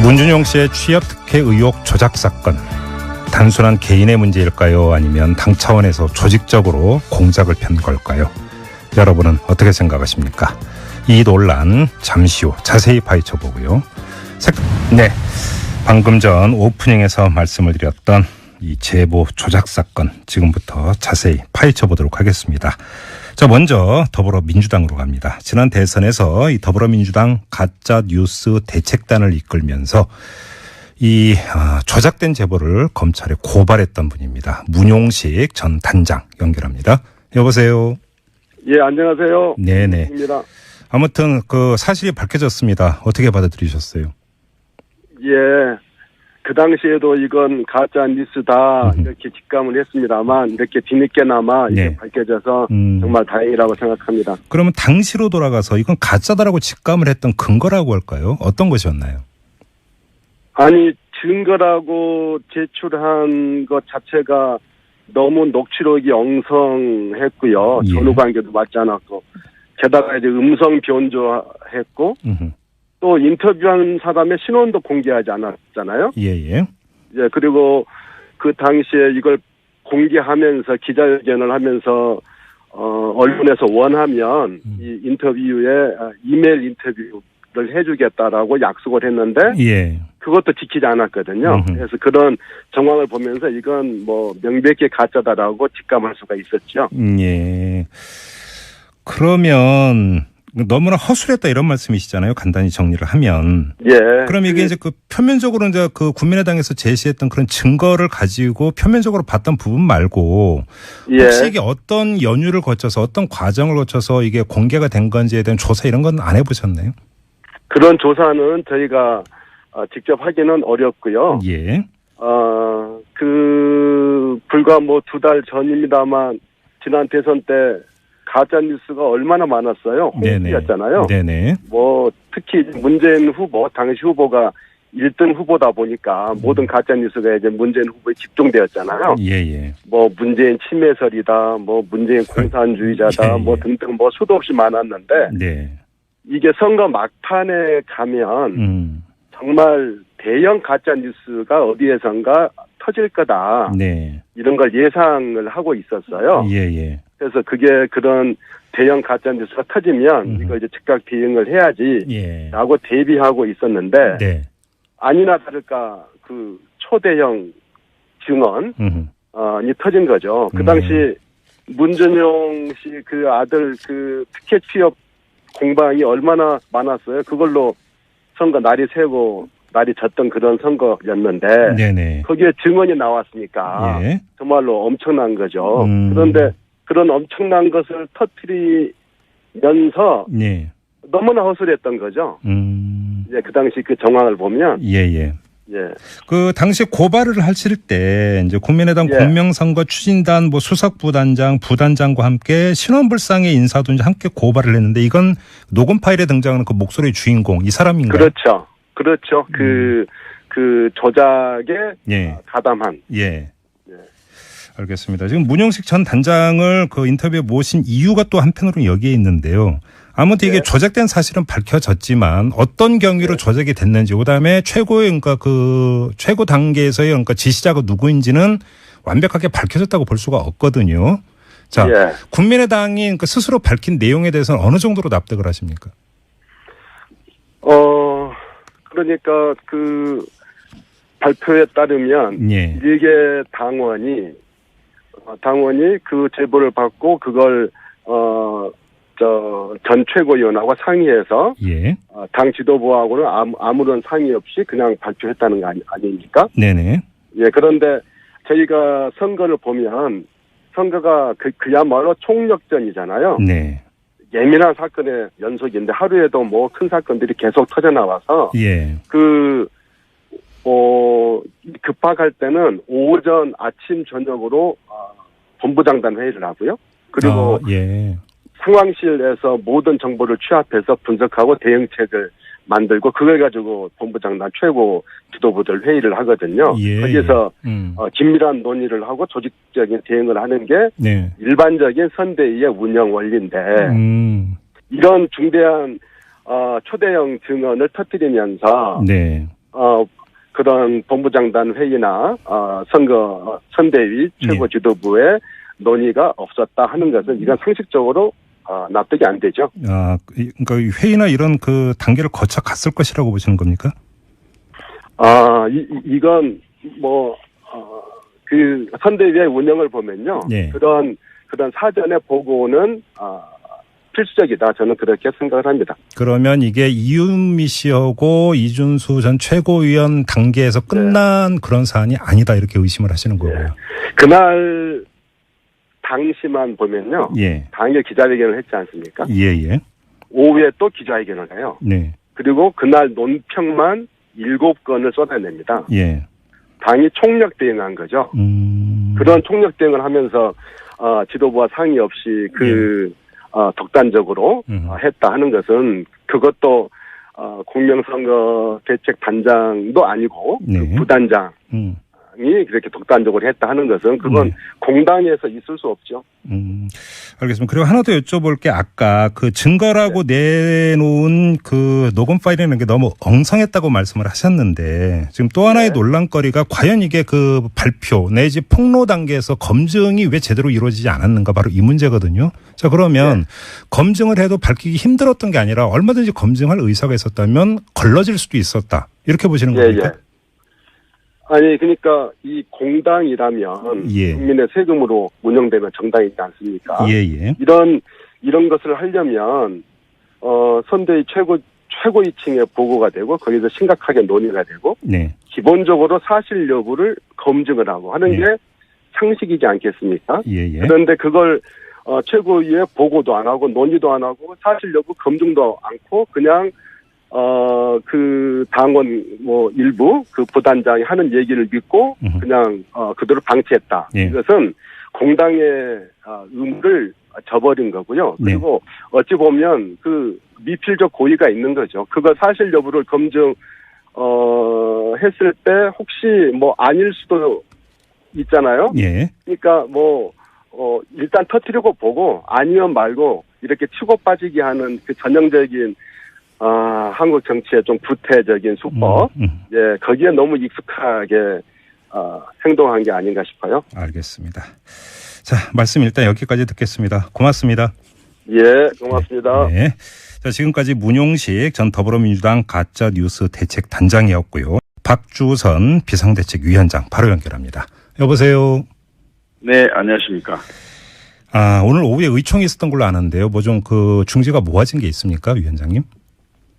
문준용 씨의 취업 특혜 의혹 조작 사건, 단순한 개인의 문제일까요? 아니면 당 차원에서 조직적으로 공작을 편 걸까요? 여러분은 어떻게 생각하십니까? 이 논란 잠시 후 자세히 파헤쳐 보고요. 네, 방금 전 오프닝에서 말씀을 드렸던 이 제보 조작 사건 지금부터 자세히 파헤쳐 보도록 하겠습니다. 자, 먼저 더불어민주당으로 갑니다. 지난 대선에서 이 더불어민주당 가짜 뉴스 대책단을 이끌면서 이 조작된 제보를 검찰에 고발했던 분입니다. 문용식 전 단장 연결합니다. 여보세요. 예, 안녕하세요. 네네. 입니다. 아무튼 그 사실이 밝혀졌습니다. 어떻게 받아들이셨어요? 예, 그 당시에도 이건 가짜 뉴스다 이렇게 직감을 했습니다만 이렇게 뒤늦게나마 이게 네. 밝혀져서 정말 다행이라고 생각합니다. 그러면 당시로 돌아가서 이건 가짜다라고 직감을 했던 근거라고 할까요? 어떤 것이었나요? 아니, 증거라고 제출한 것 자체가 너무 녹취록이 엉성했고요. 예. 전후 관계도 맞지 않았고, 게다가 이제 음성 변조했고, 또 인터뷰한 사람의 신원도 공개하지 않았잖아요. 예예. 예, 그리고 그 당시에 이걸 공개하면서 기자회견을 하면서 언론에서 원하면 이 인터뷰에 이메일 인터뷰를 해주겠다라고 약속을 했는데 예. 그것도 지키지 않았거든요. 그래서 그런 정황을 보면서 이건 뭐 명백히 가짜다라고 직감할 수가 있었죠. 예. 그러면 너무나 허술했다 이런 말씀이시잖아요. 간단히 정리를 하면. 예. 그럼 이게 이제 그 표면적으로 이제 그 국민의당에서 제시했던 그런 증거를 가지고 표면적으로 봤던 부분 말고 예. 혹시 이게 어떤 연유를 거쳐서 어떤 과정을 거쳐서 이게 공개가 된 건지에 대한 조사 이런 건 안 해보셨나요? 그런 조사는 저희가 직접 하기는 어렵고요. 예. 불과 뭐 2달 전입니다만 지난 대선 때 가짜 뉴스가 얼마나 많았어요. 홍수였잖아요. 네네. 뭐 특히 문재인 후보, 당시 후보가 1등 후보다 보니까 모든 가짜 뉴스가 이제 문재인 후보에 집중되었잖아요. 예예. 뭐 문재인 침해설이다, 뭐 문재인 공산주의자다, 뭐 등등 뭐 수도 없이 많았는데 네. 이게 선거 막판에 가면 정말 대형 가짜 뉴스가 어디에선가 터질 거다. 네. 이런 걸 예상을 하고 있었어요. 예예. 그래서 그게 그런 대형 가짜 뉴스가 터지면 이거 이제 즉각 대응을 해야지라고 대비하고 있었는데 네. 아니나 다를까 그 초대형 증언이 터진 거죠. 그 당시 문준용 씨 그 아들 그 특혜 취업 공방이 얼마나 많았어요. 그걸로 선거 날이 새고 날이 졌던 그런 선거였는데 네네. 거기에 증언이 나왔으니까 예. 정말로 엄청난 거죠. 그런데 그런 엄청난 것을 터뜨리면서 네. 너무나 허술했던 거죠. 이제 그 당시 그 정황을 보면 예예. 예. 그 당시 고발을 하실 때 이제 국민의당 예. 공명선거 추진단 뭐 수석부단장, 부단장과 함께 신원불상의 인사도 이제 함께 고발을 했는데 이건 녹음 파일에 등장하는 그 목소리의 주인공 이 사람인가요? 그렇죠. 그렇죠. 그 조작에 예. 가담한. 예. 알겠습니다. 지금 문용식 전 단장을 그 인터뷰에 모신 이유가 또 한편으로는 여기에 있는데요. 아무튼 이게 조작된 사실은 밝혀졌지만 어떤 경위로 조작이 됐는지 그다음에 최고의 그러니까 그 최고 단계에서의 그러니까 지시자가 누구인지는 완벽하게 밝혀졌다고 볼 수가 없거든요. 자, 국민의당이 그러니까 스스로 밝힌 내용에 대해서는 어느 정도로 납득을 하십니까? 그러니까 그 발표에 따르면 일개 당원이 그 제보를 받고 그걸 전 최고위원하고 상의해서 당 지도부하고는 아무런 상의 없이 그냥 발표했다는 거 아닙니까? 네네. 예, 그런데 저희가 선거를 보면 선거가 그야말로 총력전이잖아요. 네. 예민한 사건의 연속인데 하루에도 뭐 큰 사건들이 계속 터져 나와서 급박할 때는 오전, 아침, 저녁으로 본부장단 회의를 하고요. 그리고 상황실에서 모든 정보를 취합해서 분석하고 대응책을 만들고 그걸 가지고 본부장단 최고 지도부들 회의를 하거든요. 거기서 긴밀한 논의를 하고 조직적인 대응을 하는 게 일반적인 선대위의 운영 원리인데 이런 중대한 초대형 증언을 터뜨리면서 그런 본부장단 회의나 선대위 최고 지도부의 논의가 없었다 하는 것은 이건 상식적으로 납득이 안 되죠. 그러니까 회의나 이런 그 단계를 거쳐 갔을 것이라고 보시는 겁니까? 이건 그 선대위의 운영을 보면요. 예. 그런 사전의 보고는 필수적이다. 저는 그렇게 생각을 합니다. 그러면 이게 이윤미 씨하고 이준수 전 최고위원 단계에서 끝난 그런 사안이 아니다 이렇게 의심을 하시는 거고요. 그날 당시만 보면요. 예. 당일 기자회견을 했지 않습니까? 예. 오후에 또 기자회견을 해요. 네. 그리고 그날 논평만 7건을 쏟아냅니다. 예. 당이 총력 대응한 거죠. 그런 총력 대응을 하면서 지도부와 상의 없이 독단적으로 했다 하는 것은 그것도 공명선거 대책단장도 아니고 그 부단장이 그렇게 독단적으로 했다 하는 것은 그건 공당에서 있을 수 없죠. 알겠습니다. 그리고 하나 더 여쭤볼 게 아까 그 증거라고 내놓은 그 녹음 파일이라는 게 너무 엉성했다고 말씀을 하셨는데 지금 또 하나의 논란거리가 과연 이게 그 발표 내지 폭로 단계에서 검증이 왜 제대로 이루어지지 않았는가 바로 이 문제거든요. 자, 그러면 검증을 해도 밝히기 힘들었던 게 아니라 얼마든지 검증할 의사가 있었다면 걸러질 수도 있었다. 이렇게 보시는 겁니까? 아니, 그러니까 이 공당이라면 국민의 세금으로 운영되는 정당이지 않습니까? 이런 것을 하려면 선대위 최고위층의 보고가 되고 거기서 심각하게 논의가 되고 기본적으로 사실 여부를 검증을 하고 하는 게 상식이지 않겠습니까? 그런데 그걸 최고위에 보고도 안 하고 논의도 안 하고 사실 여부 검증도 않고 그냥 그 당원 일부 그 부단장이 하는 얘기를 믿고 그냥 그대로 방치했다. 이것은 공당의 의무를 저버린 거고요. 그리고 어찌 보면 그 미필적 고의가 있는 거죠. 그거 사실 여부를 검증 했을 때 혹시 아닐 수도 있잖아요. 그러니까 일단 터뜨리고 보고 아니면 말고 이렇게 치고 빠지기 하는 그 전형적인 한국 정치의 좀 구태적인 수법, 거기에 너무 익숙하게 행동한 게 아닌가 싶어요. 알겠습니다. 자, 말씀 일단 여기까지 듣겠습니다. 고맙습니다. 고맙습니다. 자, 지금까지 문용식 전 더불어민주당 가짜뉴스 대책단장이었고요. 박주선 비상대책위원장 바로 연결합니다. 여보세요. 네, 안녕하십니까. 오늘 오후에 의총이 있었던 걸로 아는데요. 좀 그 중지가 모아진 게 있습니까, 위원장님?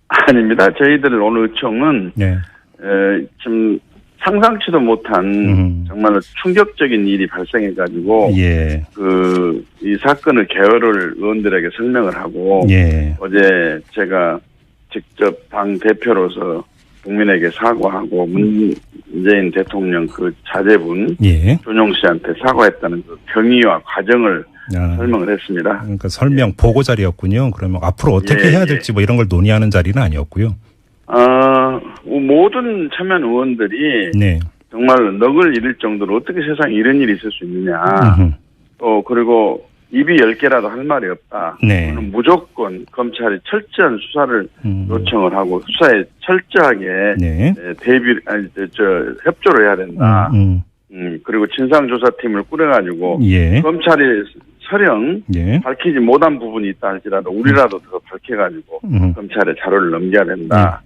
아닙니다. 저희들 오늘 의총은 좀 상상치도 못한 정말로 충격적인 일이 발생해가지고 이 사건의 개요를 의원들에게 설명을 하고 어제 제가 직접 당 대표로서 국민에게 사과하고 문재인 대통령 그 자제분 조용 씨한테 사과했다는 그 경위와 과정을 설명을 했습니다. 그러니까 설명 보고 자리였군요. 그러면 앞으로 어떻게 해야 될지 이런 걸 논의하는 자리는 아니었고요. 모든 참여한 의원들이 정말 넋을 잃을 정도로 어떻게 세상에 이런 일이 있을 수 있느냐. 그리고 입이 10개라도 할 말이 없다. 무조건 검찰이 철저한 수사를 요청을 하고 수사에 철저하게 협조를 해야 된다. 그리고 진상조사팀을 꾸려가지고 검찰이 설령 밝히지 못한 부분이 있다 할지라도 우리라도 더 밝혀가지고 검찰에 자료를 넘겨야 된다.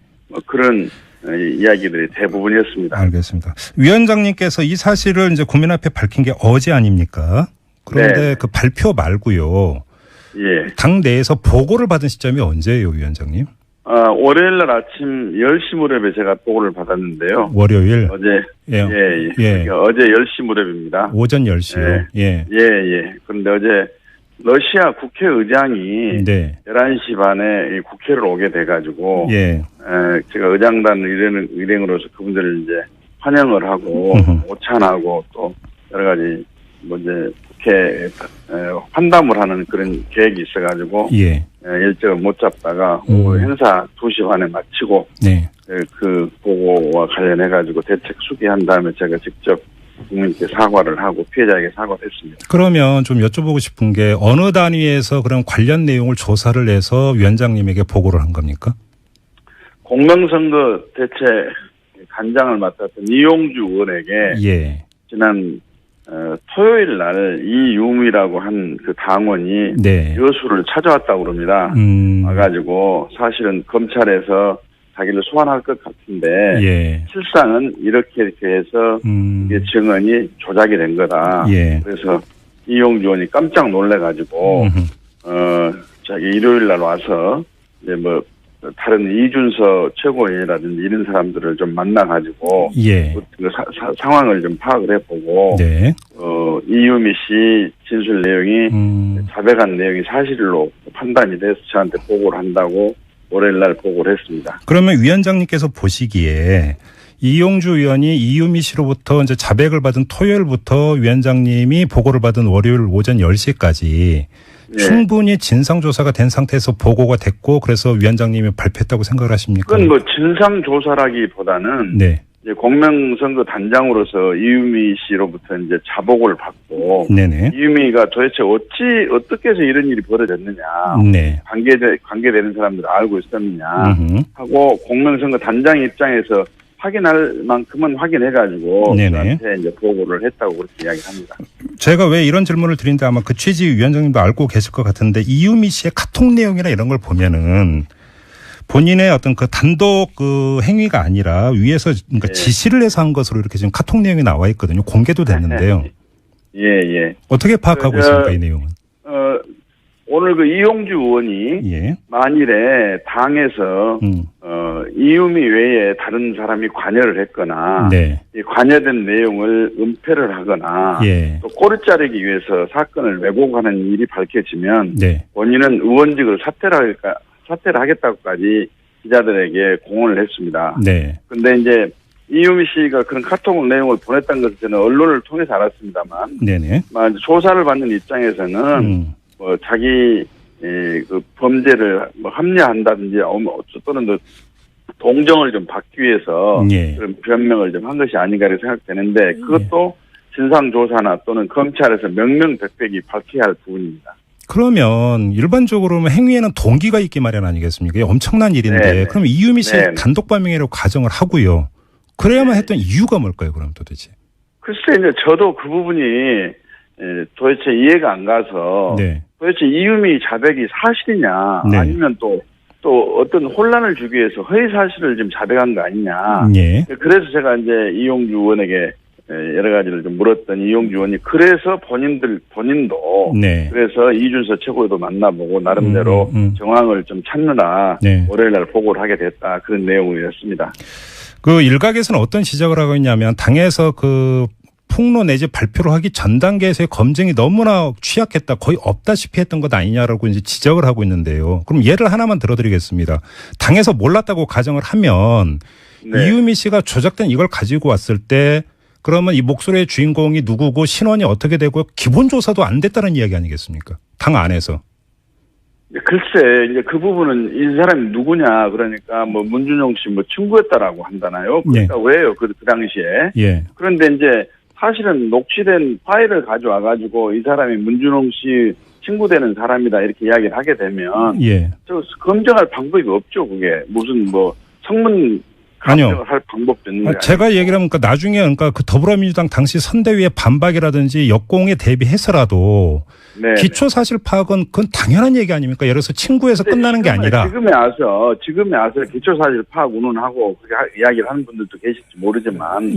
그런 이야기들이 대부분이었습니다. 알겠습니다. 위원장님께서 이 사실을 이제 국민 앞에 밝힌 게 어제 아닙니까? 그런데 그 발표 말고요. 당 내에서 보고를 받은 시점이 언제예요, 위원장님? 월요일 날 아침 10시 무렵에 제가 보고를 받았는데요. 월요일? 어제. 그러니까 어제 10시 무렵입니다. 오전 10시요? 그런데 어제 러시아 국회의장이 11시 반에 국회를 오게 돼가지고 제가 의장단 일행으로서 그분들을 이제 환영을 하고 오찬하고 또 여러 가지 이제 국회 환담을 하는 그런 계획이 있어가지고 일정을 못 잡다가 오후 행사 2시 반에 마치고 그 보고와 관련해가지고 대책 수기한 다음에 제가 직접 국민께 사과를 하고 피해자에게 사과를 했습니다. 그러면 좀 여쭤보고 싶은 게 어느 단위에서 그런 관련 내용을 조사를 해서 위원장님에게 보고를 한 겁니까? 공명선거 대책 단장을 맡았던 이용주 의원에게 지난 토요일 날 이유미라고 한 그 당원이 여수를 찾아왔다고 그럽니다. 와가지고 사실은 검찰에서 자기를 소환할 것 같은데 실상은 이렇게 해서 이게 증언이 조작이 된 거다. 그래서 이용주 의원이 깜짝 놀래가지고 자기 일요일 날 와서 이제 뭐 다른 이준서 최고위원이라든지 이런 사람들을 좀 만나가지고 그 상황을 좀 파악을 해보고 이유미 씨 진술 내용이 자백한 내용이 사실로 판단이 돼서 저한테 보고를 한다고 월요일 날 보고를 했습니다. 그러면 위원장님께서 보시기에 이용주 의원이 이유미 씨로부터 이제 자백을 받은 토요일부터 위원장님이 보고를 받은 월요일 오전 10시까지 충분히 진상조사가 된 상태에서 보고가 됐고 그래서 위원장님이 발표했다고 생각을 하십니까? 그건 뭐 진상조사라기보다는 이제 공명선거 단장으로서 이유미 씨로부터 이제 자복을 받고 이유미가 도대체 어떻게 해서 이런 일이 벌어졌느냐 관계되는 사람들을 알고 있었느냐 하고 공명선거 단장 입장에서 확인할 만큼은 확인해가지고 저한테 이제 보고를 했다고 그렇게 이야기합니다. 제가 왜 이런 질문을 드리는데 아마 그 취지 위원장님도 알고 계실 것 같은데 이유미 씨의 카톡 내용이나 이런 걸 보면은 본인의 어떤 그 단독 그 행위가 아니라 위에서 그러니까 지시를 해서 한 것으로 이렇게 지금 카톡 내용이 나와 있거든요. 공개도 됐는데요. 어떻게 파악하고 있습니까, 이 내용은? 오늘 그 이용주 의원이 만일에 당에서 이유미 외에 다른 사람이 관여를 했거나 이 관여된 내용을 은폐를 하거나 또 꼬리 자르기 위해서 사건을 왜곡하는 일이 밝혀지면 본인은 의원직을 사퇴를 하겠다고까지 기자들에게 공언을 했습니다. 그런데 이제 이유미 씨가 그런 카톡 내용을 보냈다는 것을 저는 언론을 통해서 알았습니다만 조사를 받는 입장에서는 뭐 자기 그 범죄를 뭐 합리화한다든지 또는 동정을 좀 받기 위해서 그런 변명을 좀 한 것이 아닌가 이렇게 생각되는데 그것도 진상조사나 또는 검찰에서 명명백백이 밝혀야 할 부분입니다. 그러면 일반적으로 행위에는 동기가 있기 마련 아니겠습니까? 이게 엄청난 일인데 그럼 이유미 씨 단독 범행이라고 가정을 하고요. 그래야만 했던 이유가 뭘까요? 그럼 도대체? 글쎄 이제 저도 그 부분이 도대체 이해가 안 가서 도대체 이유미 자백이 사실이냐 아니면 또 어떤 혼란을 주기 위해서 허위 사실을 좀 자백한 거 아니냐. 그래서 제가 이제 이용주 의원에게 여러 가지를 좀 물었더니 이용주 의원이 그래서 본인도 그래서 이준서 최고위도 만나보고 나름대로 정황을 좀 찾느라 월요일 날 보고를 하게 됐다. 그런 내용이었습니다. 그 일각에서는 어떤 지적을 하고 있냐면 당에서 그 폭로 내지 발표를 하기 전 단계에서의 검증이 너무나 취약했다. 거의 없다시피 했던 것 아니냐라고 이제 지적을 하고 있는데요. 그럼 예를 하나만 들어드리겠습니다. 당에서 몰랐다고 가정을 하면 이유미 씨가 조작된 이걸 가지고 왔을 때 그러면 이 목소리의 주인공이 누구고 신원이 어떻게 되고 기본 조사도 안 됐다는 이야기 아니겠습니까? 당 안에서. 글쎄, 이제 그 부분은 이 사람이 누구냐, 그러니까 뭐 문준용 씨 뭐 친구였다라고 한다나요? 그러니까 왜요? 그 당시에. 그런데 이제 사실은 녹취된 파일을 가져와가지고 이 사람이 문준용 씨 친구 되는 사람이다 이렇게 이야기를 하게 되면. 저 검증할 방법이 없죠, 그게. 무슨 뭐 성문 아니요. 할 방법도 있는 거예요. 제가 얘기를 하면 나중에 그러니까 그 더불어민주당 당시 선대위의 반박이라든지 역공에 대비해서라도 기초 사실 파악은 그건 당연한 얘기 아닙니까? 예를 들어서 친구에서 끝나는 게 아니라 지금에 와서 기초 사실 파악 운운하고 그렇게 이야기를 하는 분들도 계실지 모르지만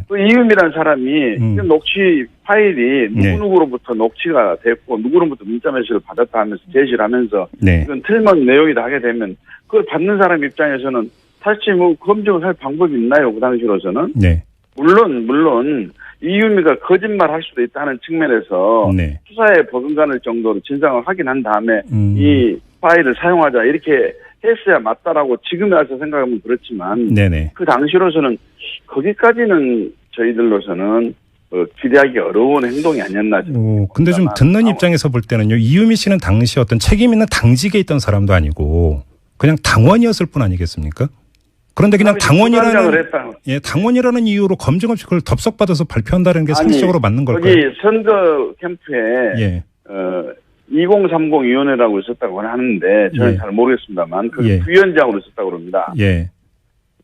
또 이음이라는 사람이 녹취 파일이 누구누구로부터 녹취가 됐고 누구로부터 문자 메시지를 받았다 하면서 제시를 하면서 이건 틀린 내용이다 하게 되면 그걸 받는 사람 입장에서는 사실 뭐 검증을 할 방법이 있나요? 그 당시로서는? 물론 이유미가 거짓말 할 수도 있다는 측면에서 수사에 버금가는 정도로 진상을 확인한 다음에 이 파일을 사용하자 이렇게 했어야 맞다라고 지금에 와서 생각하면 그렇지만 그 당시로서는 거기까지는 저희들로서는 기대하기 어려운 행동이 아니었나. 근데 좀 듣는 입장에서 볼 때는요. 이유미 씨는 당시 어떤 책임 있는 당직에 있던 사람도 아니고 그냥 당원이었을 뿐 아니겠습니까? 그런데 그냥 당원이라는 이유로 검증 없이 그걸 덥석받아서 발표한다는 게 상식적으로 맞는 걸까요? 거기 선거 캠프에 2030위원회라고 있었다고 하는데 저는 잘 모르겠습니다만 그 위원장으로 있었다고 합니다.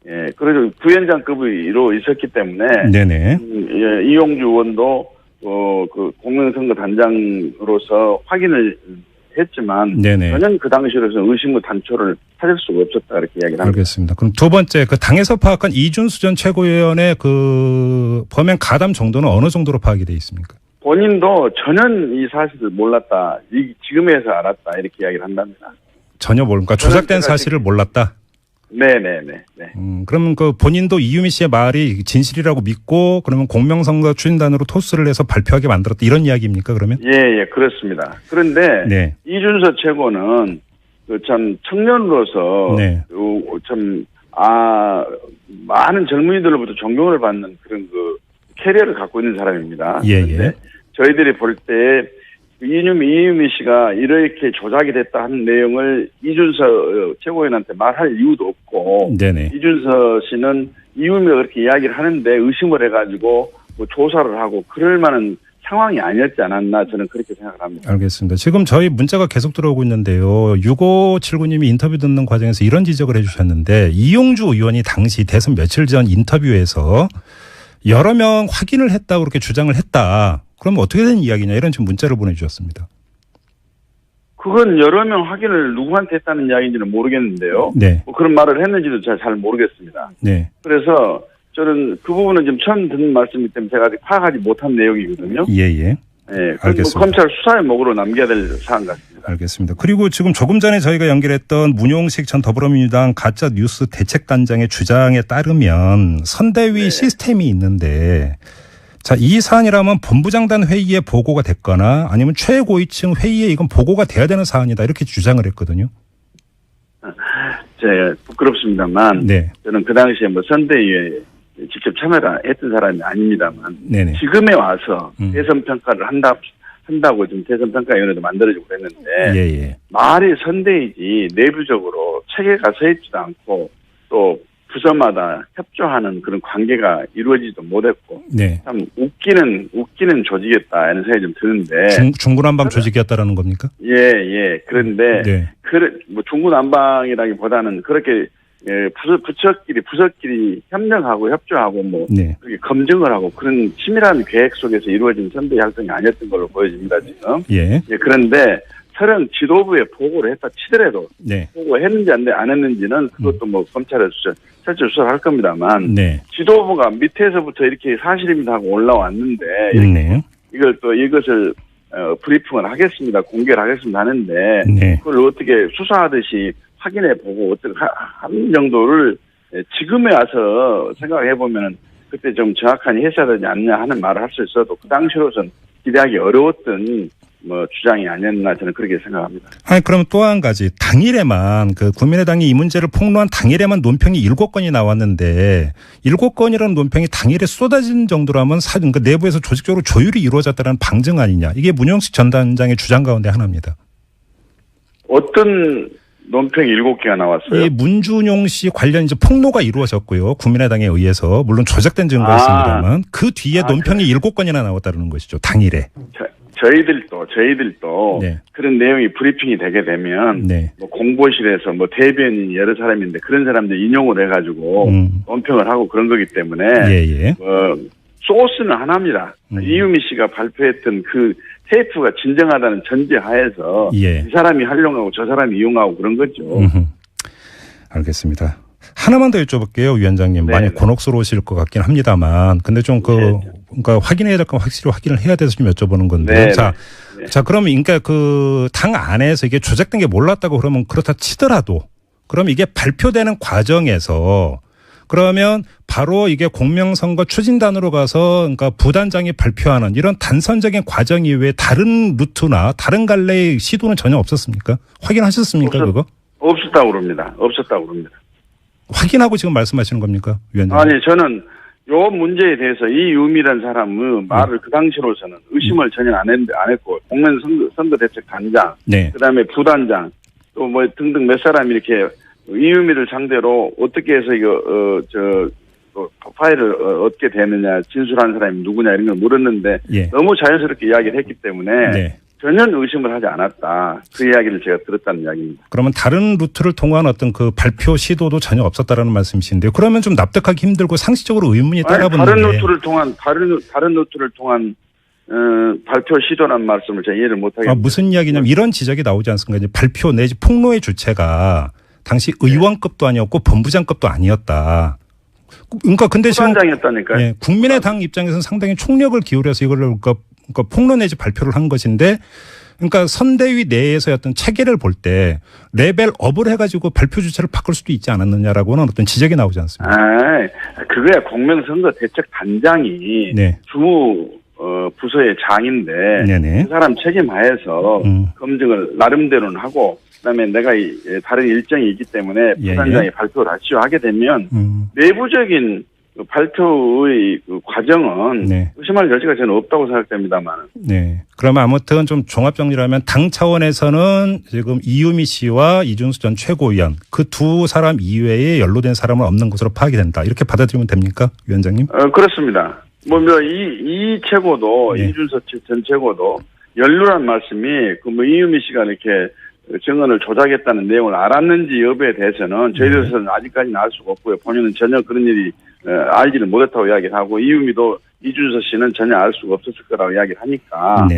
예, 그래서 부위원장급으로 있었기 때문에 네네. 예, 이용주 의원도 그 공명선거 단장으로서 확인을 했지만 네네. 전혀 그 당시로서는 의심의 단초를 찾을 수가 없었다 이렇게 이야기를 합니다. 알겠습니다. 그럼 두 번째 그 당에서 파악한 이준수 전 최고위원의 그 범행 가담 정도는 어느 정도로 파악이 돼 있습니까? 본인도 전혀 이 사실을 몰랐다. 지금에서 알았다 이렇게 이야기를 한답니다. 전혀 모르니까 조작된 사실을 몰랐다. 네네네. 네. 그러면 그 본인도 이유미 씨의 말이 진실이라고 믿고 그러면 공명선거 추진단으로 토스를 해서 발표하게 만들었다 이런 이야기입니까 그러면? 예, 그렇습니다. 그런데 네. 이준서 최고는 그 참 청년으로서 네. 참 많은 젊은이들로부터 존경을 받는 그런 그 캐리어를 갖고 있는 사람입니다. 예. 저희들이 볼 때 이유미 씨가 이렇게 조작이 됐다 하는 내용을 이준서 최고위원한테 말할 이유도 없고, 네네. 이준서 씨는 이유미가 그렇게 이야기를 하는데 의심을 해가지고 뭐 조사를 하고 그럴 만한 상황이 아니었지 않았나 저는 그렇게 생각을 합니다. 알겠습니다. 지금 저희 문자가 계속 들어오고 있는데요. 6579님이 인터뷰 듣는 과정에서 이런 지적을 해주셨는데 이용주 의원이 당시 대선 며칠 전 인터뷰에서 여러 명 확인을 했다고 그렇게 주장을 했다. 그럼 어떻게 된 이야기냐 이런 지금 문자를 보내주셨습니다. 그건 여러 명 확인을 누구한테 했다는 이야기인지는 모르겠는데요. 네. 뭐 그런 말을 했는지도 잘 모르겠습니다. 네. 그래서 저는 그 부분은 지금 처음 듣는 말씀이기 때문에 제가 아직 파악하지 못한 내용이거든요. 예. 네, 알겠습니다. 검찰 수사의 목으로 남겨야 될 사안 같습니다. 알겠습니다. 그리고 지금 조금 전에 저희가 연결했던 문용식 전 더불어민주당 가짜 뉴스 대책단장의 주장에 따르면 선대위 시스템이 있는데 자, 이 사안이라면 본부장단 회의에 보고가 됐거나 아니면 최고위층 회의에 이건 보고가 돼야 되는 사안이다 이렇게 주장을 했거든요. 부끄럽습니다만 네. 저는 그 당시에 뭐 선대위에 직접 참여를 했던 사람이 아닙니다만 네네. 지금에 와서 대선 평가를 한다고 지금 대선 평가위원회도 만들어지고 그랬는데 예. 말이 선대위지 내부적으로 체계가 서 있지도 않고 또 부서마다 협조하는 그런 관계가 이루어지지도 못했고 네. 참 웃기는 조직이었다 이런 생각이 좀 드는데 중구난방 조직이었다라는 겁니까? 예. 그런데 네. 뭐 중구난방이라기보다는 그렇게 부서끼리 협력하고 협조하고 뭐 네. 그렇게 검증을 하고 그런 치밀한 계획 속에서 이루어진 선대 활동이 아니었던 걸로 보여집니다 지금. 예. 그런데 설령 지도부에 보고를 했다 치더라도 네. 보고했는지 안 했는지는 그것도 뭐 검찰에서 철저히 수사를 할 겁니다만 네. 지도부가 밑에서부터 이렇게 사실입니다 하고 올라왔는데 네. 이것을 브리핑을 하겠습니다 공개를 하겠습니다 하는데 네. 그걸 어떻게 수사하듯이 확인해 보고 어떻게 하는 정도를 지금에 와서 생각해 보면은 그때 좀 정확하게 했어야 되지 않냐 하는 말을 할 수 있어도 그 당시로선 기대하기 어려웠던 뭐 주장이 아니었나 저는 그렇게 생각합니다. 아니 그러면 또 한 가지 당일에만 그 국민의당이 이 문제를 폭로한 당일에만 논평이 7건이 나왔는데 7건이라는 논평이 당일에 쏟아진 정도라면 그 내부에서 조직적으로 조율이 이루어졌다는 방증 아니냐 이게 문용식 전 단장의 주장 가운데 하나입니다. 어떤 논평이 7개가 나왔어요? 이 문준용 씨 관련 이제 폭로가 이루어졌고요. 국민의당에 의해서 물론 조작된 증거가 있습니다만 그 뒤에 논평이 7건이나 나왔다는 것이죠. 당일에. 저희들도 네. 그런 내용이 브리핑이 되게 되면 네. 뭐 공보실에서 뭐 대변인 여러 사람인데 그런 사람들 인용을 해가지고 논평을 하고 그런 거기 때문에 예. 소스는 하나입니다. 이유미 씨가 발표했던 그 테이프가 진정하다는 전제하에서 이 사람이 활용하고 저 사람이 이용하고 그런 거죠. 알겠습니다. 하나만 더 여쭤볼게요, 위원장님. 많이 곤혹스러우실 것 같긴 합니다만, 근데 좀 그러니까 확인해야 될 건 확실히 확인을 해야 돼서 좀 여쭤보는 건데요. 자, 그러면 그러니까 그 당 안에서 이게 조작된 게 몰랐다고 그러면 그렇다 치더라도, 그럼 이게 발표되는 과정에서 그러면 바로 이게 공명선거 추진단으로 가서 그러니까 부단장이 발표하는 이런 단선적인 과정 이외에 다른 루트나 다른 갈래의 시도는 전혀 없었습니까? 확인하셨습니까, 그거? 없었다고 그럽니다. 확인하고 지금 말씀하시는 겁니까, 위원장님? 아니, 저는 요 문제에 대해서 이유미란 사람의 말을 그 당시로서는 의심을 전혀 안 했고, 공명선거대책단장, 그다음에 부단장, 또 뭐 등등 몇 사람이 이렇게 이유미를 상대로 어떻게 해서 파일을 얻게 되느냐, 진술하는 사람이 누구냐 이런 걸 물었는데 너무 자연스럽게 이야기를 했기 때문에 전혀 의심을 하지 않았다. 그 이야기를 제가 들었다는 이야기입니다. 그러면 다른 루트를 통한 어떤 그 발표 시도도 전혀 없었다라는 말씀이신데요. 그러면 좀 납득하기 힘들고 상식적으로 의문이 따라붙는 다른 루트를 통한 발표 시도란 말씀을 제가 이해를 못하겠습니다. 무슨 이야기냐면 이런 지적이 나오지 않습니까? 이제 발표 내지 폭로의 주체가 당시 의원급도 아니었고 본부장급도 아니었다. 그러니까 근데 지금 부단장이었다니까요. 국민의당 입장에서는 상당히 총력을 기울여서 이걸 그러니까 폭로 내지 발표를 한 것인데, 그러니까 선대위 내에서의 어떤 체계를 볼 때 레벨업을 해가지고 발표 주체를 바꿀 수도 있지 않았느냐라고는 어떤 지적이 나오지 않습니까? 그거야 공명선거 대책단장이 주 부서의 장인데 그 사람 책임하에서 검증을 나름대로는 하고, 그다음에 내가 다른 일정이 있기 때문에 부단장이 발표를 하시오 하게 되면 내부적인 발표의 그 과정은 의심할 여지가 저는 없다고 생각됩니다만. 네. 그러면 아무튼 좀 종합 정리를 하면 당 차원에서는 지금 이유미 씨와 이준수 전 최고위원 그 두 사람 이외에 연루된 사람은 없는 것으로 파악이 된다. 이렇게 받아들이면 됩니까, 위원장님? 그렇습니다. 이 최고도 이준석 전 최고도 연루란 말씀이 이유미 씨가 이렇게 증언을 조작했다는 내용을 알았는지 여부에 대해서는 저희들에서는 아직까지는 알 수가 없고요. 본인은 전혀 그런 일이 알지를 못했다고 이야기를 하고, 이유미도 이준석 씨는 전혀 알 수가 없었을 거라고 이야기를 하니까.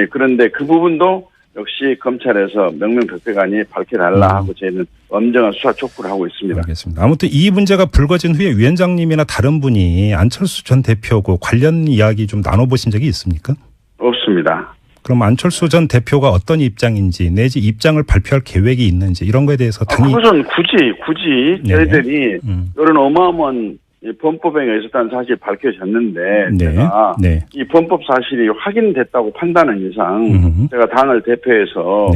그런데 그 부분도 역시 검찰에서 명명백백하니 밝혀달라 하고 저희는 엄정한 수사 촉구를 하고 있습니다. 알겠습니다. 아무튼 이 문제가 불거진 후에 위원장님이나 다른 분이 안철수 전 대표하고 관련 이야기 좀 나눠보신 적이 있습니까? 없습니다. 그럼 안철수 전 대표가 어떤 입장인지 내지 입장을 발표할 계획이 있는지 이런 거에 대해서 당연히. 그것은 굳이 저희들이 이런 어마어마한 범법행위가 있었다는 사실이 밝혀졌는데 제가 이 범법 사실이 확인됐다고 판단한 이상 제가 당을 대표해서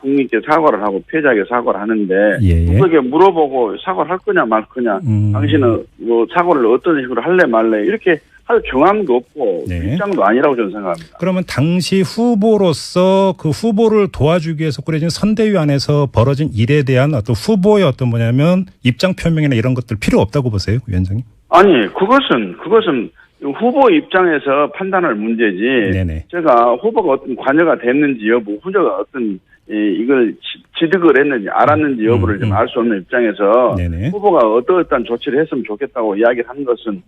국민께 사과를 하고 피해자에게 사과를 하는데 누구에게 물어보고 사과를 할 거냐 말 거냐, 당신은 사과를 어떤 식으로 할래 말래 이렇게 할 경황도 없고 입장도 아니라고 저는 생각합니다. 그러면 당시 후보로서 그 후보를 도와주기 위해서 꾸려진 선대위 안에서 벌어진 일에 대한 어떤 후보의 어떤 뭐냐면 입장 표명이나 이런 것들 필요 없다고 보세요, 위원장님? 아니, 그것은 후보 입장에서 판단할 문제지. 제가 후보가 어떤 관여가 됐는지 여부, 후보가 어떤 이걸 취득을 했는지 알았는지 여부를 좀 알 수 없는 입장에서 후보가 어떠한 조치를 했으면 좋겠다고 이야기를 하는 것은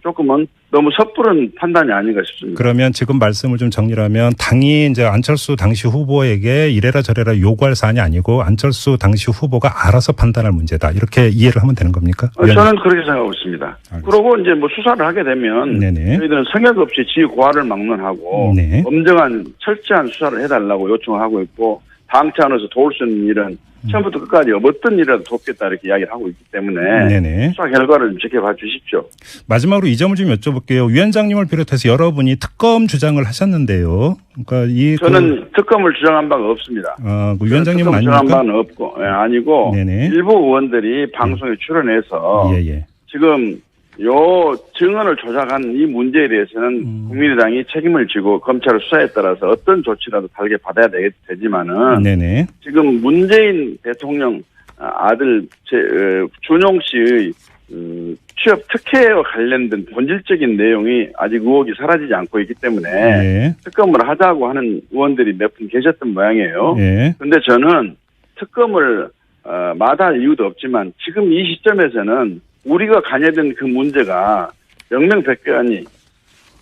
조금은 너무 섣부른 판단이 아닌가 싶습니다. 그러면 지금 말씀을 좀 정리를 하면 당이 이제 안철수 당시 후보에게 이래라 저래라 요구할 사안이 아니고 안철수 당시 후보가 알아서 판단할 문제다. 이렇게 이해를 하면 되는 겁니까? 저는 그렇게 생각하고 있습니다. 그리고 이제 수사를 하게 되면 저희들은 성역 없이 지휘 고하를 막론하고 엄정한 철저한 수사를 해달라고 요청을 하고 있고, 당 차원에서 도울 수 있는 일은 처음부터 끝까지 어떤 일이라도 돕겠다 이렇게 이야기를 하고 있기 때문에 수사 결과를 좀 지켜봐 주십시오. 마지막으로 이 점을 좀 여쭤볼게요. 위원장님을 비롯해서 여러분이 특검 주장을 하셨는데요. 그러니까 저는 특검을 주장한 바가 없습니다. 위원장님은 아닙니까? 주장한 바는 없고 아니고 일부 의원들이 방송에 출연해서 지금 증언을 조작한 이 문제에 대해서는 국민의당이 책임을 지고 검찰 수사에 따라서 어떤 조치라도 달게 받아야 되지만은 지금 문재인 대통령 아들 준용 씨의 취업 특혜와 관련된 본질적인 내용이 아직 의혹이 사라지지 않고 있기 때문에 특검을 하자고 하는 의원들이 몇 분 계셨던 모양이에요. 그런데 저는 특검을 마다할 이유도 없지만 지금 이 시점에서는 우리가 관여된 그 문제가 명명백백하니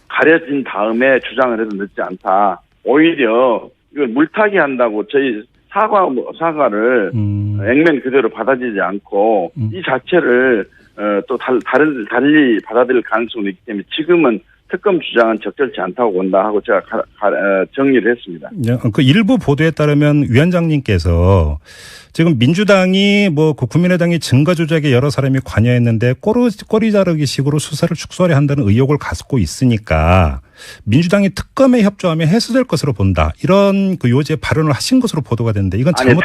가려진 다음에 주장을 해도 늦지 않다. 오히려 이걸 물타기 한다고 저희 사과를 액면 그대로 받아들이지 않고 이 자체를 또 달리 받아들일 가능성도 있기 때문에 지금은 특검 주장은 적절치 않다고 본다 하고 제가 정리를 했습니다. 그 일부 보도에 따르면 위원장님께서 지금 민주당이 그 국민의당이 증거 조작에 여러 사람이 관여했는데 꼬리 자르기 식으로 수사를 축소하려 한다는 의혹을 갖고 있으니까 민주당이 특검에 협조하면 해소될 것으로 본다. 이런 그 요지의 발언을 하신 것으로 보도가 되는데 이건 잘못된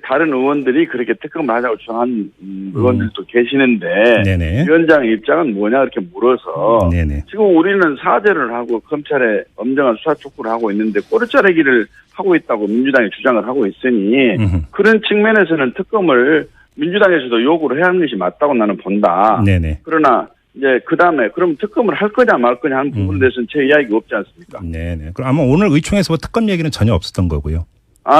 다른 의원들이 그렇게 특검을 하자고 주장한 의원들도 계시는데 위원장의 입장은 뭐냐 이렇게 물어서 지금 우리는 사죄를 하고 검찰에 엄정한 수사 촉구를 하고 있는데 꼬리 자르기를 하고 있다고 민주당이 주장을 하고 있으니 그런 측면에서는 특검을 민주당에서도 요구를 해야 하는 것이 맞다고 나는 본다. 그러나 이제 그 다음에 그럼 특검을 할 거냐 말 거냐 하는 부분에 대해서는 제 이야기가 없지 않습니까? 네네. 그럼 아마 오늘 의총에서 뭐 특검 얘기는 전혀 없었던 거고요.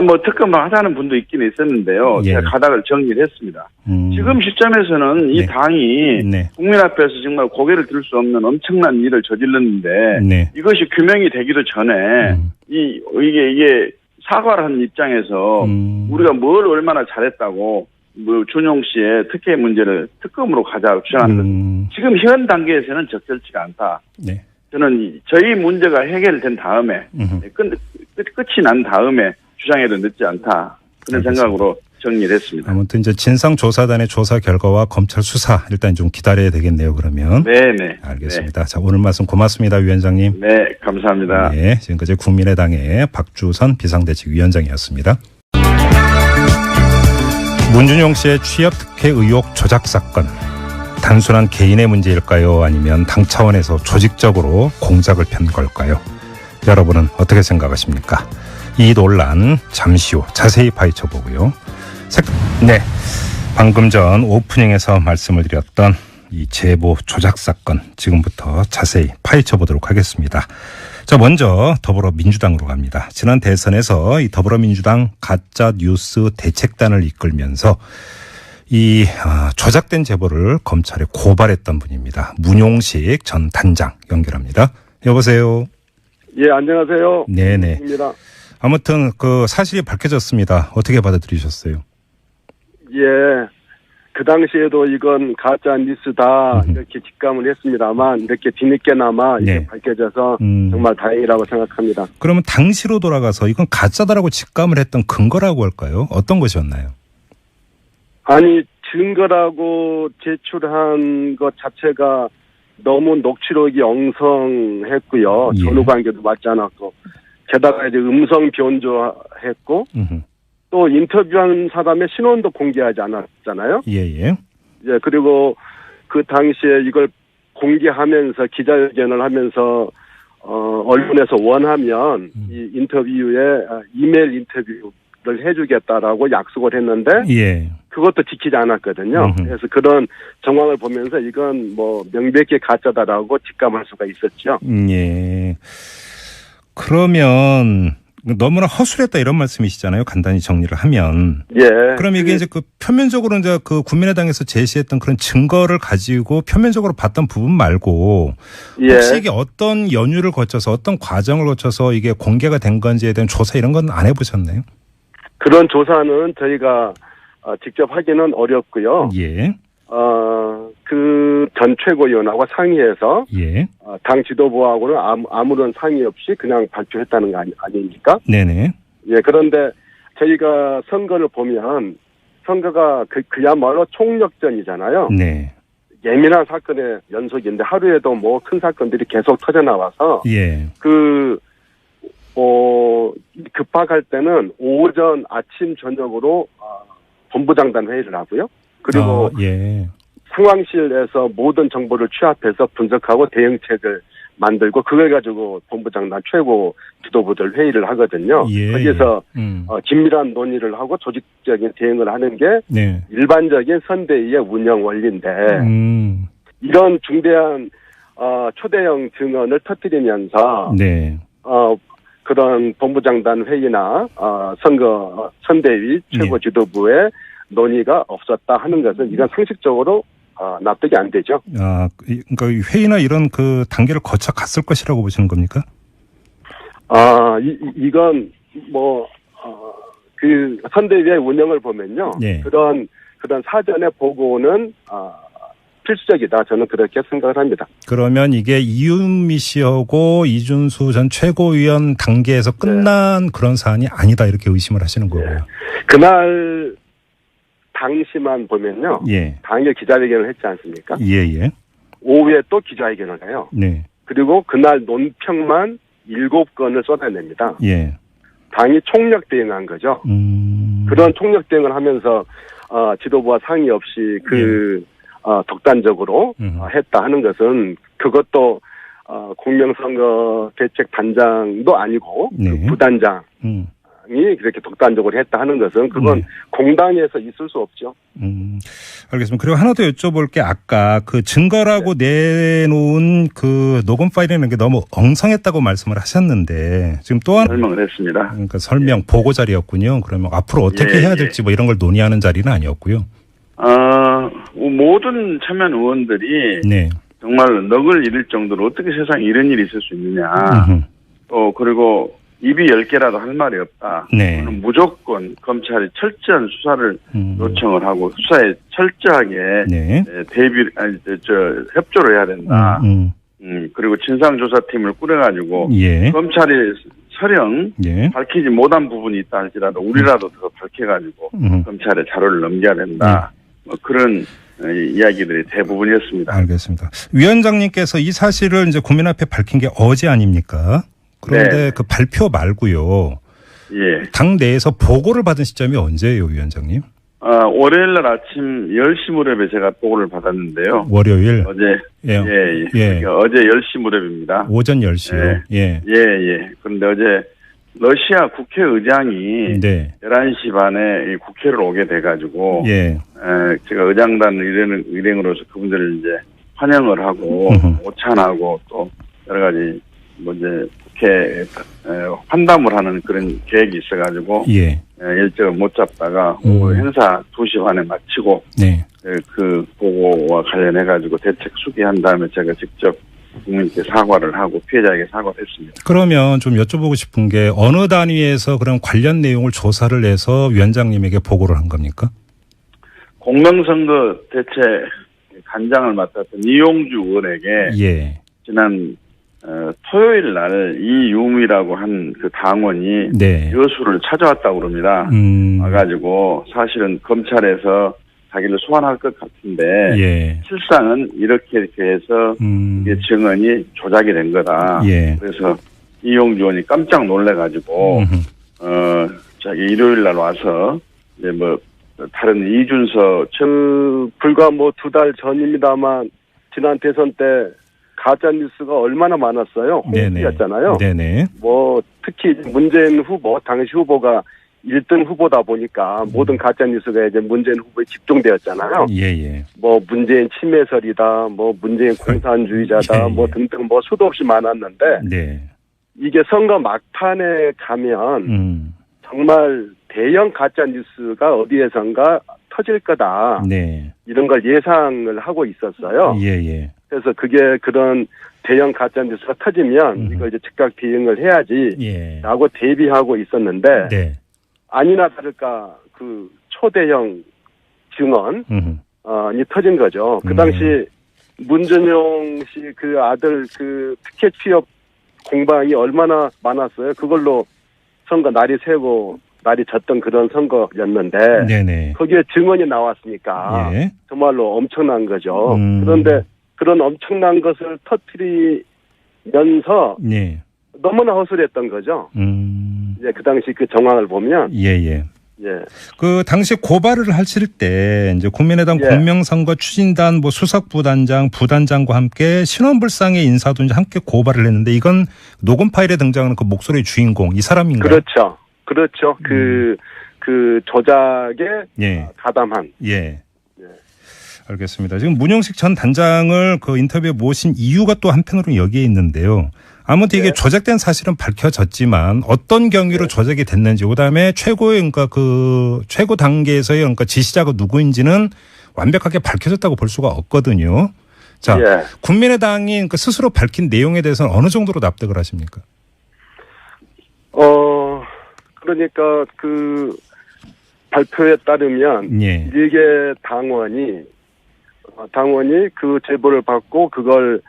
뭐 특검을 하자는 분도 있긴 있었는데요. 예. 제가 가닥을 정리를 했습니다. 지금 시점에서는 이 네. 당이 네. 국민 앞에서 정말 고개를 들 수 없는 엄청난 일을 저질렀는데 네. 이것이 규명이 되기도 전에 이게 사과를 하는 입장에서 우리가 뭘 얼마나 잘했다고 뭐 준용 씨의 특혜 문제를 특검으로 가자고 주장하는 것은 지금 현 단계에서는 적절치가 않다. 네. 저는 저희 문제가 해결된 다음에 끝이 난 다음에 주장해도 늦지 않다. 그런 알겠습니다. 생각으로 정리를 했습니다. 아무튼 이제 진상조사단의 조사 결과와 검찰 수사 일단 좀 기다려야 되겠네요. 그러면. 네네. 알겠습니다. 자, 오늘 말씀 고맙습니다, 위원장님. 네, 감사합니다. 네, 지금까지 국민의당의 박주선 비상대책위원장이었습니다. 문준용 씨의 취업 특혜 의혹 조작 사건. 단순한 개인의 문제일까요? 아니면 당 차원에서 조직적으로 공작을 편 걸까요? 여러분은 어떻게 생각하십니까? 이 논란 잠시 후 자세히 파헤쳐 보고요. 네, 방금 전 오프닝에서 말씀을 드렸던 이 제보 조작 사건 지금부터 자세히 파헤쳐 보도록 하겠습니다. 자, 먼저 더불어민주당으로 갑니다. 지난 대선에서 이 더불어민주당 가짜 뉴스 대책단을 이끌면서 이 조작된 제보를 검찰에 고발했던 분입니다. 문용식 전 단장 연결합니다. 여보세요. 예, 안녕하세요. 네네. 입니다. 아무튼 그 사실이 밝혀졌습니다. 어떻게 받아들이셨어요? 예, 그 당시에도 이건 가짜 뉴스다 이렇게 직감을 했습니다만 이렇게 뒤늦게나마 이게 밝혀져서 정말 다행이라고 생각합니다. 그러면 당시로 돌아가서 이건 가짜다라고 직감을 했던 근거라고 할까요? 어떤 것이었나요? 아니, 증거라고 제출한 것 자체가 너무 녹취록이 엉성했고요. 예. 전후 관계도 맞지 않았고, 게다가 이제 음성 변조했고, 또 인터뷰한 사람의 신원도 공개하지 않았잖아요. 예예. 예, 그리고 그 당시에 이걸 공개하면서 기자회견을 하면서 언론에서 원하면 이 인터뷰 이후에 이메일 인터뷰를 해주겠다라고 약속을 했는데 예. 그것도 지키지 않았거든요. 그래서 그런 정황을 보면서 이건 뭐 명백히 가짜다라고 직감할 수가 있었죠. 예. 그러면 너무나 허술했다 이런 말씀이시잖아요. 간단히 정리를 하면. 예. 그럼 이게 이제 그 표면적으로 이제 그 국민의당에서 제시했던 그런 증거를 가지고 표면적으로 봤던 부분 말고 혹시 예. 이게 어떤 연유를 거쳐서 어떤 과정을 거쳐서 이게 공개가 된 건지에 대한 조사 이런 건 안 해보셨나요? 그런 조사는 저희가 직접 하기는 어렵고요. 예. 그 전 최고위원하고 상의해서 예. 당 지도부하고는 아무런 상의 없이 그냥 발표했다는 거 아닙니까? 네네. 예, 그런데 저희가 선거를 보면 선거가 그야말로 총력전이잖아요. 네. 예민한 사건의 연속인데 하루에도 뭐 큰 사건들이 계속 터져 나와서 예. 급박할 때는 오전, 아침, 저녁으로 본부장단 회의를 하고요. 그리고 예. 상황실에서 모든 정보를 취합해서 분석하고 대응책을 만들고 그걸 가지고 본부장단 최고 지도부들 회의를 하거든요. 예. 거기서 긴밀한 논의를 하고 조직적인 대응을 하는 게 네. 일반적인 선대위의 운영 원리인데 이런 중대한 초대형 증언을 터뜨리면서 네. 그런 본부장단 회의나 선대위 최고 지도부의 논의가 없었다 하는 것은 이건 상식적으로 납득이 안 되죠. 그러니까 회의나 이런 그 단계를 거쳐 갔을 것이라고 보시는 겁니까? 이건 그 선대위의 운영을 보면요. 예. 그런 사전의 보고는 필수적이다. 저는 그렇게 생각을 합니다. 그러면 이게 이윤미 씨하고 이준수 전 최고위원 단계에서 끝난 그런 사안이 아니다 이렇게 의심을 하시는 거고요. 네. 그날 당시만 보면요. 예. 당일 기자회견을 했지 않습니까? 예예. 오후에 또 기자회견을 해요. 네. 그리고 그날 논평만 7건을 쏟아냅니다. 예. 당이 총력 대응한 거죠. 그런 총력 대응을 하면서 지도부와 상의 없이 독단적으로 했다 하는 것은 그것도 공명선거 대책 단장도 아니고 네. 그 부단장 그렇게 독단적으로 했다 하는 것은 그건 공당에서 있을 수 없죠. 알겠습니다. 그리고 하나 더 여쭤볼 게 아까 그 증거라고 내놓은 그 녹음 파일이라는 게 너무 엉성했다고 말씀을 하셨는데 지금 또 하나 설명을 했습니다. 그러니까 설명 보고 자리였군요. 그러면 앞으로 어떻게 해야 될지 뭐 이런 걸 논의하는 자리는 아니었고요. 모든 참여한 의원들이 정말 넋을 잃을 정도로 어떻게 세상에 이런 일이 있을 수 있느냐. 그리고 입이 10개라도 할 말이 없다. 무조건 검찰이 철저한 수사를 요청을 하고 수사에 철저하게 협조를 해야 된다. 그리고 진상조사팀을 꾸려가지고 검찰이 설령 밝히지 못한 부분이 있다 할지라도 우리라도 더 밝혀가지고 검찰에 자료를 넘겨야 된다. 그런 이야기들이 대부분이었습니다. 알겠습니다. 위원장님께서 이 사실을 이제 국민 앞에 밝힌 게 어제 아닙니까? 그런데 그 발표 말고요. 당 내에서 보고를 받은 시점이 언제예요, 위원장님? 월요일 날 아침 10시 무렵에 제가 보고를 받았는데요. 월요일? 어제. 그러니까 어제 10시 무렵입니다. 오전 10시요? 그런데 어제 러시아 국회의장이 11시 반에 국회를 오게 돼가지고 제가 의장단 일행으로서 그분들을 이제 환영을 하고 오찬하고 또 여러 가지 이제 국회 환담을 하는 그런 계획이 있어가지고 일정을 못 잡다가 오늘 행사 2시 반에 마치고 그 보고와 관련해가지고 대책 수기한 다음에 제가 직접 국민께 사과를 하고 피해자에게 사과를 했습니다. 그러면 좀 여쭤보고 싶은 게 어느 단위에서 그런 관련 내용을 조사를 해서 위원장님에게 보고를 한 겁니까? 공명선거 대책 단장을 맡았던 이용주 의원에게 지난 토요일 날 이유미라고 한 그 당원이 여수를 찾아왔다고 그럽니다. 와가지고 사실은 검찰에서 자기를 소환할 것 같은데 실상은 이렇게 해서 이게 증언이 조작이 된 거다. 그래서 이용주 의원이 깜짝 놀래가지고 자기 일요일 날 와서 이제 뭐 다른 이준서 불과 뭐 2달 전입니다만 지난 대선 때 가짜 뉴스가 얼마나 많았어요. 홍수였잖아요. 뭐 특히 문재인 후보 당시 후보가 1등 후보다 보니까 모든 가짜 뉴스가 이제 문재인 후보에 집중되었잖아요. 뭐 문재인 침해설이다, 뭐 문재인 공산주의자다, 뭐 등등 뭐 수도 없이 많았는데 이게 선거 막판에 가면 정말 대형 가짜 뉴스가 어디에선가 터질 거다. 이런 걸 예상을 하고 있었어요. 그래서 그게 그런 대형 가짜 뉴스가 터지면 이걸 이제 즉각 대응을 해야지라고 대비하고 있었는데 아니나 다를까 그 초대형 증언이 터진 거죠. 그 당시 문준용 씨 그 아들 그 티켓 취업 공방이 얼마나 많았어요. 그걸로 선거 날이 새고 날이 졌던 그런 선거였는데 거기에 증언이 나왔으니까 정말로 엄청난 거죠. 그런데 그런 엄청난 것을 터뜨리면서 너무나 허술했던 거죠. 이제 그 당시 그 정황을 보면 그 당시 고발을 하실 때 이제 국민의당 공명선거 추진단 뭐 수석부단장, 부단장과 함께 신원불상의 인사도 이제 함께 고발을 했는데 이건 녹음 파일에 등장하는 그 목소리의 주인공 이 사람인가요? 그렇죠. 그 조작에 가담한. 알겠습니다. 지금 문용식 전 단장을 그 인터뷰에 모신 이유가 또 한편으로는 여기에 있는데요. 아무튼 이게 조작된 사실은 밝혀졌지만 어떤 경위로 조작이 됐는지 그다음에 최고의 그러니까 그 최고 단계에서의 그러니까 지시자가 누구인지는 완벽하게 밝혀졌다고 볼 수가 없거든요. 자, 국민의당이 그러니까 스스로 밝힌 내용에 대해서는 어느 정도로 납득을 하십니까? 그러니까 그 발표에 따르면 일개 당원이 그 제보를 받고 그걸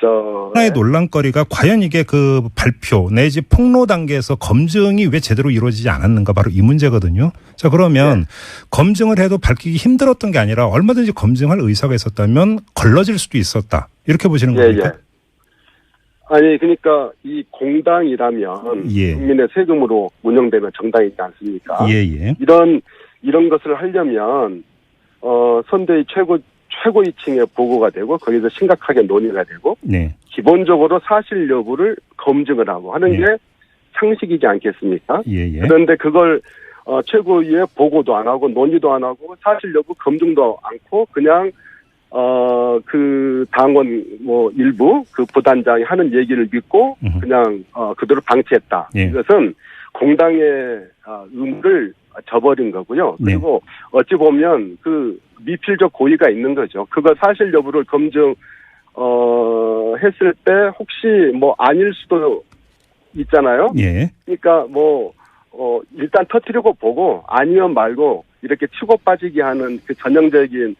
하나의 논란거리가 과연 이게 그 발표 내지 폭로 단계에서 검증이 왜 제대로 이루어지지 않았는가 바로 이 문제거든요. 자 그러면 검증을 해도 밝히기 힘들었던 게 아니라 얼마든지 검증할 의사가 있었다면 걸러질 수도 있었다. 이렇게 보시는 겁니까? 아니 그러니까 이 공당이라면 국민의 세금으로 운영되는 정당이지 않습니까? 이런 것을 하려면 선대위 최고위층에 보고가 되고 거기서 심각하게 논의가 되고 기본적으로 사실 여부를 검증을 하고 하는 게 상식이지 않겠습니까? 예, 예. 그런데 그걸 최고위에 보고도 안 하고 논의도 안 하고 사실 여부 검증도 않고 그냥 그 당원 일부 그 부단장이 하는 얘기를 믿고 그냥 그대로 방치했다. 예. 이것은 공당의 의무를 저버린 거고요. 그리고 어찌 보면 그 미필적 고의가 있는 거죠. 그거 사실 여부를 검증 했을 때 혹시 아닐 수도 있잖아요. 예. 그러니까 일단 터뜨리고 보고 아니면 말고 이렇게 치고 빠지게 하는 그 전형적인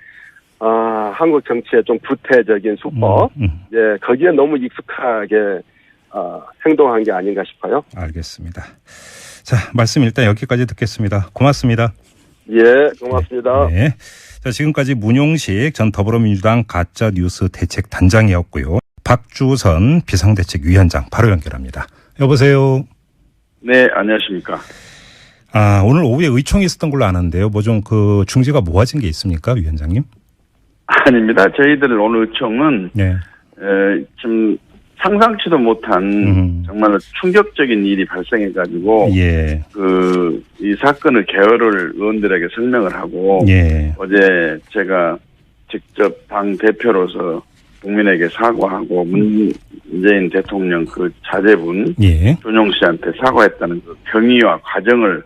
한국 정치의 좀 구태적인 수법, 예, 거기에 너무 익숙하게 행동한 게 아닌가 싶어요. 알겠습니다. 자, 말씀 일단 여기까지 듣겠습니다. 고맙습니다. 예, 고맙습니다. 네. 자, 지금까지 문용식 전 더불어민주당 가짜뉴스 대책단장이었고요. 박주선 비상대책위원장 바로 연결합니다. 여보세요. 네, 안녕하십니까. 오늘 오후에 의총이 있었던 걸로 아는데요. 좀 그 중지가 모아진 게 있습니까, 위원장님? 아닙니다. 저희들 오늘 의총은 좀 상상치도 못한 정말로 충격적인 일이 발생해가지고 예. 이 사건을 개요를 의원들에게 설명을 하고 예. 어제 제가 직접 당 대표로서 국민에게 사과하고 문재인 대통령 그 자제분 예. 준용 씨한테 사과했다는 그 경위와 과정을